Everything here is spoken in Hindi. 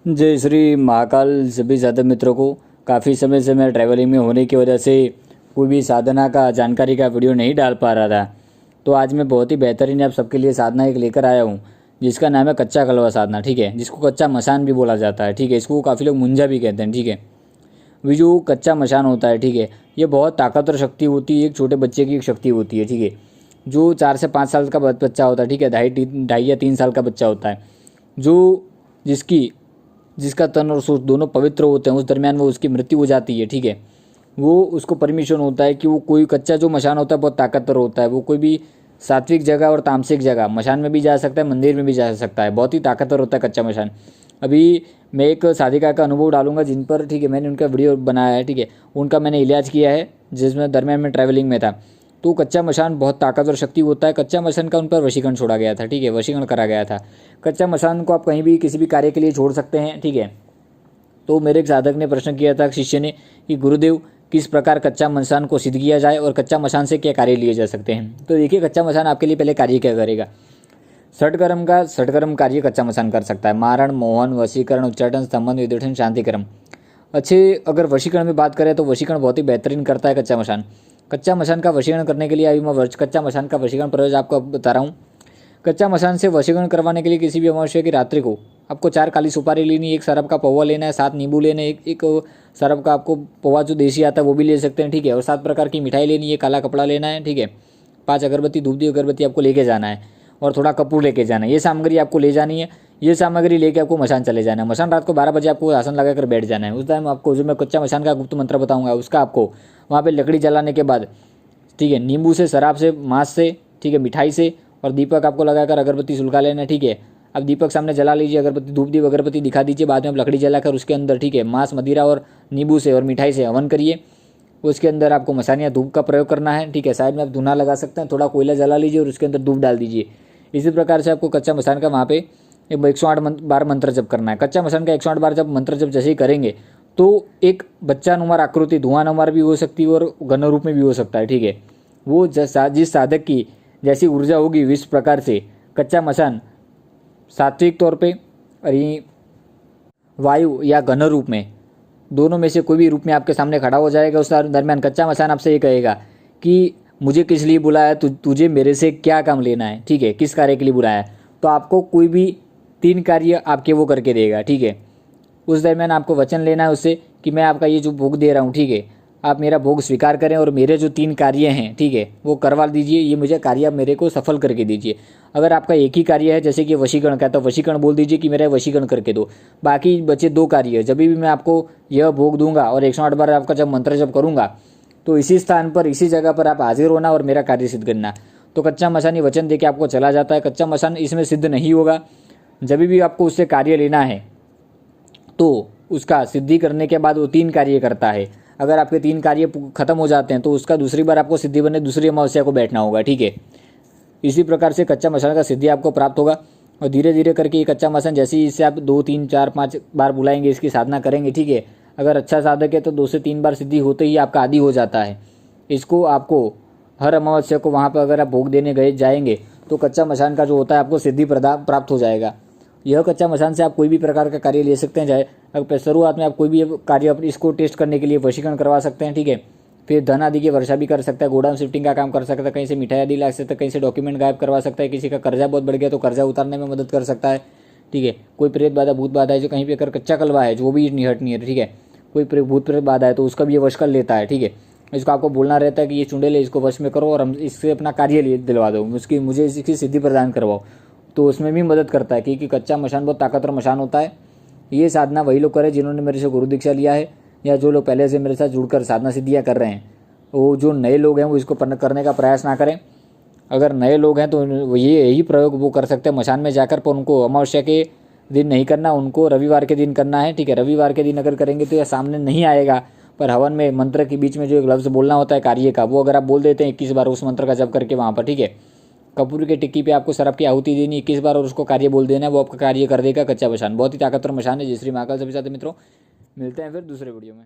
जय श्री महाकाल। सभी साधक मित्रों को काफ़ी समय से मैं ट्रैवलिंग में होने की वजह से कोई भी साधना का जानकारी का वीडियो नहीं डाल पा रहा था। तो आज मैं बहुत ही बेहतरीन आप सबके लिए साधना एक लेकर आया हूँ, जिसका नाम है कच्चा कलवा साधना। ठीक है, जिसको कच्चा मशान भी बोला जाता है। ठीक है, इसको काफ़ी लोग मुंजा भी कहते हैं। ठीक है, ये जो कच्चा मशान होता है, ठीक है, ये बहुत ताकतवर शक्ति होती है। एक छोटे बच्चे की एक शक्ति होती है। ठीक है, जो 4 से 5 साल का बच्चा होता है, ठीक है, ढाई या 3 साल का बच्चा होता है, जो जिसका तन और सोच दोनों पवित्र होते हैं, उस दरमियान वो उसकी मृत्यु हो जाती है। ठीक है, वो उसको परमिशन होता है कि वो कोई कच्चा जो मशान होता है बहुत ताकतवर होता है। वो कोई भी सात्विक जगह और तामसिक जगह मशान में भी जा सकता है, मंदिर में भी जा सकता है। बहुत ही ताकतवर होता है कच्चा मशान। अभी मैं एक साधिका का अनुभव डालूंगा जिन पर, ठीक है, मैंने उनका वीडियो बनाया है। ठीक है, उनका मैंने इलाज किया है, जिसमें दरमियान में ट्रैवलिंग में था। तो कच्चा मशान बहुत ताकतवर शक्ति होता है। कच्चा मशान का उन पर वशीकरण छोड़ा गया था। ठीक है, वशीकरण करा गया था। कच्चा मशान को आप कहीं भी किसी भी कार्य के लिए छोड़ सकते हैं। ठीक है, तो मेरे एक साधक ने प्रश्न किया था, शिष्य ने, कि गुरुदेव किस प्रकार कच्चा मशान को सिद्ध किया जाए और कच्चा मशान से क्या कार्य लिए जा सकते हैं। तो देखिए, कच्चा मशान आपके लिए पहले कार्य क्या करेगा। षटकर्म कार्य कच्चा मशान कर सकता है। मारण, मोहन, वशीकरण, उच्चाटन, संबंध, विदूषण, शांतिकर्म। अच्छे अगर वशीकरण में बात करें तो वशीकरण बहुत ही बेहतरीन करता है कच्चा मशान। कच्चा मशान का वशीकरण करने के लिए अभी मैं कच्चा मशान का वशीकरण प्रयोग आपको बता रहा हूँ। कच्चा मशान से वशीकरण करवाने के लिए किसी भी अमावस्या की रात्रि को आपको 4 काली सुपारी लेनी, 1 सरफ का पौवा लेना है, 7 नींबू लेने, एक सरफ का आपको पौवा जो देसी आता है वो भी ले सकते हैं। ठीक है, और 7 प्रकार की मिठाई लेनी है, काला कपड़ा लेना है। ठीक है, 5 अगरबत्ती, धूप दी अगरबत्ती आपको लेके जाना है और थोड़ा कपूर लेके जाना है। ये सामग्री आपको ले जानी है। ये सामग्री लेके आपको मशान चले जाना है। मशान रात को 12 बजे आपको आसन लगाकर बैठ जाना है। उस टाइम आपको जो मैं कच्चा मशान का गुप्त मंत्र बताऊंगा, उसका आपको वहाँ पे लकड़ी जलाने के बाद, ठीक है, नींबू से, शराब से, मांस से, ठीक है, मिठाई से और दीपक आपको लगाकर अगरबत्ती सुलगा लेना है। ठीक है, अब दीपक सामने जला लीजिए, अगरबत्ती, धूप दीप अगरबत्ती दिखा दीजिए। बाद में आप लकड़ी जलाकर उसके अंदर, ठीक है, मांस, मदिरा और नींबू से और मिठाई से हवन करिए। उसके अंदर आपको मशान या धूप का प्रयोग करना है। ठीक है, साइड में आप धुना लगा सकते हैं, थोड़ा कोयला जला लीजिए और उसके अंदर धूप डाल दीजिए। इसी प्रकार से आपको कच्चा मशान का वहाँ पे 108 बार मंत्र जप करना है। कच्चा मशान का 108 बार जब मंत्र जप जैसे ही करेंगे तो एक बच्चा नुमार आकृति धुआं नुमार भी हो सकती है और घन रूप में भी हो सकता है। ठीक है, वो जिस साधक की जैसी ऊर्जा होगी इस प्रकार से कच्चा मशान सात्विक तौर पे और वायु या घन रूप में, दोनों में से कोई भी रूप में आपके सामने खड़ा हो जाएगा। उस दरमियान कच्चा मशान आपसे ये कहेगा कि मुझे किस लिए बुलाया, तुझे मेरे से क्या काम लेना है। ठीक है, किस कार्य के लिए बुलाया है। तो आपको कोई भी 3 कार्य आपके वो करके देगा। ठीक है, उस दरमियान आपको वचन लेना है उससे कि मैं आपका ये जो भोग दे रहा हूँ, ठीक है, आप मेरा भोग स्वीकार करें और मेरे जो 3 कार्य हैं, ठीक है, वो करवा दीजिए। ये मुझे कार्य आप मेरे को सफल करके दीजिए। अगर आपका एक ही कार्य है, जैसे कि वशीकरण का, तो वशीकरण बोल दीजिए कि मेरा वशीकरण करके दो। बाकी बचे 2 कार्य, जब भी मैं आपको यह भोग दूंगा और 108 बार आपका जब मंत्र जब करूँगा तो इसी स्थान पर, इसी जगह पर आप हाजिर होना और मेरा कार्य सिद्ध करना। तो कच्चा मशान ये वचन दे के आपको चला जाता है। कच्चा मशान इसमें सिद्ध नहीं होगा। जब भी आपको उससे कार्य लेना है तो उसका सिद्धि करने के बाद वो 3 कार्य करता है। अगर आपके 3 कार्य खत्म हो जाते हैं तो उसका दूसरी बार आपको सिद्धि बनने दूसरी अमावस्या को बैठना होगा। ठीक है, इसी प्रकार से कच्चा मशान का सिद्धि आपको प्राप्त होगा। और धीरे धीरे करके ये कच्चा मशान जैसे ही इससे आप 2, 3, 4, 5 बार बुलाएंगे, इसकी साधना करेंगे, ठीक है, अगर अच्छा साधक है तो 2 से 3 बार सिद्धि होते ही आपका आदी हो जाता है। इसको आपको हर अमावस्या को वहाँ पर अगर आप भोग देने गए जाएंगे तो कच्चा मशान का जो होता है आपको सिद्धि प्राप्त हो जाएगा। यह कच्चा मशान से आप कोई भी प्रकार का कार्य ले सकते हैं। चाहे अगर शुरुआत में आप कोई भी कार्य इसको टेस्ट करने के लिए वशीकरण करवा सकते हैं। ठीक है, फिर धन आदि की वर्षा भी कर सकता है, गोडाउन शिफ्टिंग का काम कर सकता है, कहीं से मिठाई आदि ला सकता है, कहीं से डॉक्यूमेंट गायब करवा सकता है, किसी का कर्जा बहुत बढ़ गया तो कर्जा उतारने में मदद कर सकता है। ठीक है, कोई प्रेत बाधा, भूत बाधा है जो कहीं पे अगर कच्चा कलवा है जो भी निहट नहीं है, ठीक है, कोई भूत प्रेत बाधा है तो उसका भी ये वश कर लेता है। ठीक है, इसको आपको बोलना रहता है कि ये चुड़ैल है, इसको वश में करो और हम इससे अपना कार्य दिलवा दो, मुझे इसकी सिद्धि प्रदान करवाओ। तो उसमें भी मदद करता है, क्योंकि कच्चा मशान बहुत ताकतवर मशान होता है। ये साधना वही लोग करें जिन्होंने मेरे से गुरु दीक्षा लिया है, या जो लोग पहले से मेरे साथ जुड़कर साधना सिद्धियाँ कर रहे हैं। वो जो नए लोग हैं वो इसको करने का प्रयास ना करें। अगर नए लोग हैं तो ये यही प्रयोग वो कर सकते हैं मशान में जाकर, पर उनको अमावस्या के दिन नहीं करना, उनको रविवार के दिन करना है। ठीक है, रविवार के दिन अगर करेंगे तो यह सामने नहीं आएगा, पर हवन में मंत्र के बीच में जो एक लफ्ज़ बोलना होता है कार्य का, वो अगर आप बोल देते हैं 21 बार उस मंत्र का जप करके वहाँ पर, ठीक है, कपूर के टिक्की पे आपको सरफ की आहुति देनी 21 बार और उसको कार्य बोल देना है, वो आपका कार्य कर देगा कच्चा मशान। बहुत ही ताकतवर मशान है। जय श्री महाकाल। सभी साथी मित्रों, मिलते हैं फिर दूसरे वीडियो में।